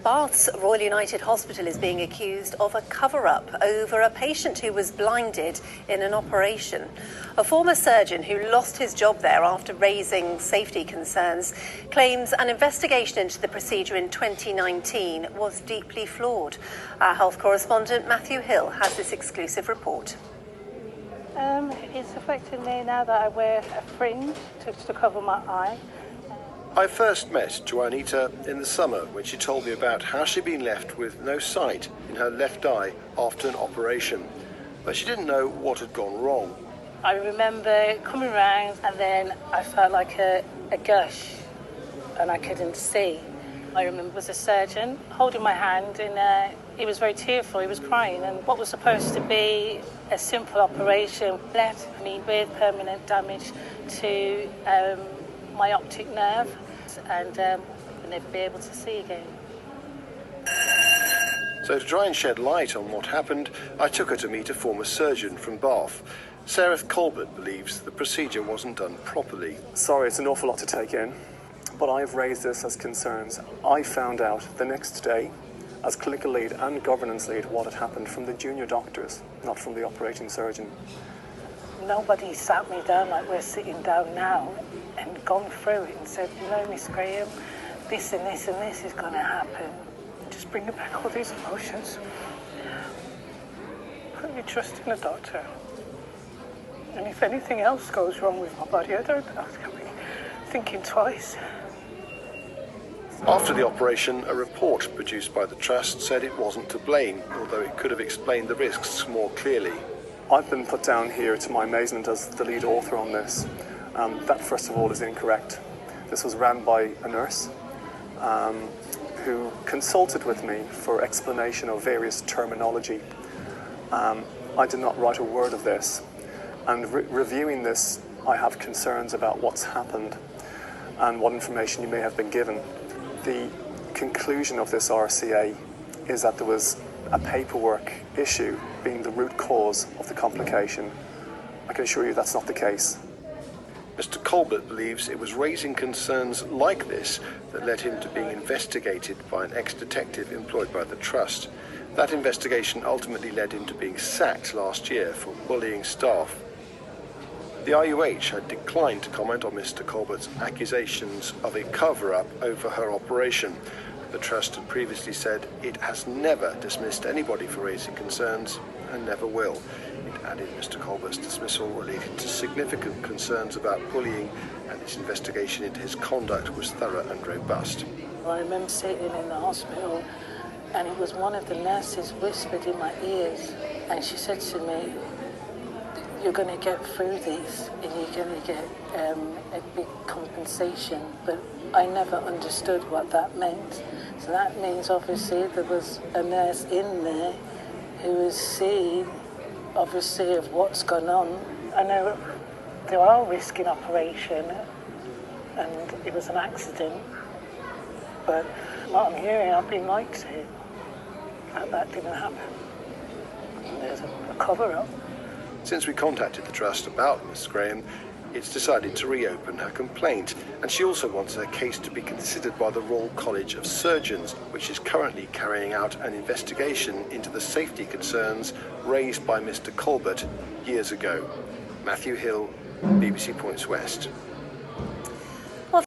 Bath's Royal United Hospital is being accused of a cover-up over a patient who was blinded in an operation. A former surgeon who lost his job there after raising safety concerns claims an investigation into the procedure in 2019 was deeply flawed. Our health correspondent Matthew Hill has this exclusive report. It's affecting me now that I wear a fringe to cover my eye. I first met Juanita in the summer when she told me about how she'd been left with no sight in her left eye after an operation, but she didn't know what had gone wrong. I remember coming round and then I felt like a gush and I couldn't see. I remember there was a surgeon holding my hand and he was very tearful, he was crying, and what was supposed to be a simple operation left me with permanent damage to my optic nerve and I'll never be able to see again. So to try and shed light on what happened, I took her to meet a former surgeon from Bath. Sarah Colbert believes the procedure wasn't done properly. Sorry, it's an awful lot to take in, but I've raised this as concerns. I found out the next day, as clinical lead and governance lead, what had happened from the junior doctors, not from the operating surgeon. Nobody sat me down like we're sitting down now and gone through it and said, you know, Miss Graham, this and this and this is going to happen. Just bringing back all these emotions. Put your trust in a doctor. And if anything else goes wrong with my body, I don't have to be thinking twice. After the operation, a report produced by the Trust said it wasn't to blame, although it could have explained the risks more clearly. I've been put down here, to my amazement, as the lead author on this. That, first of all, is incorrect. This was ran by a nurse who consulted with me for explanation of various terminology. I did not write a word of this. And reviewing this, I have concerns about what's happened and what information you may have been given. The conclusion of this RCA is that there was a paperwork issue being the root cause of the complication. I can assure you that's not the case. Mr. Colbert believes it was raising concerns like this that led him to being investigated by an ex-detective employed by the Trust. That investigation ultimately led him to being sacked last year for bullying staff. The RUH had declined to comment on Mr. Colbert's accusations of a cover-up over her operation. The Trust had previously said it has never dismissed anybody for raising concerns and never will. It added Mr. Colbert's dismissal related to significant concerns about bullying, and its investigation into his conduct was thorough and robust. I remember sitting in the hospital and it was one of the nurses whispered in my ears and she said to me, you're going to get through this and you're going to get a big compensation. But I never understood what that meant. So that means obviously there was a nurse in there who was seeing obviously of what's gone on. I know there are risks in operation and it was an accident, but what I'm hearing, I've been lied to. That didn't happen. There's a cover-up. Since we contacted the Trust about Miss Graham, it's decided to reopen her complaint, and she also wants her case to be considered by the Royal College of Surgeons, which is currently carrying out an investigation into the safety concerns raised by Mr. Colbert years ago. Matthew Hill, BBC Points West.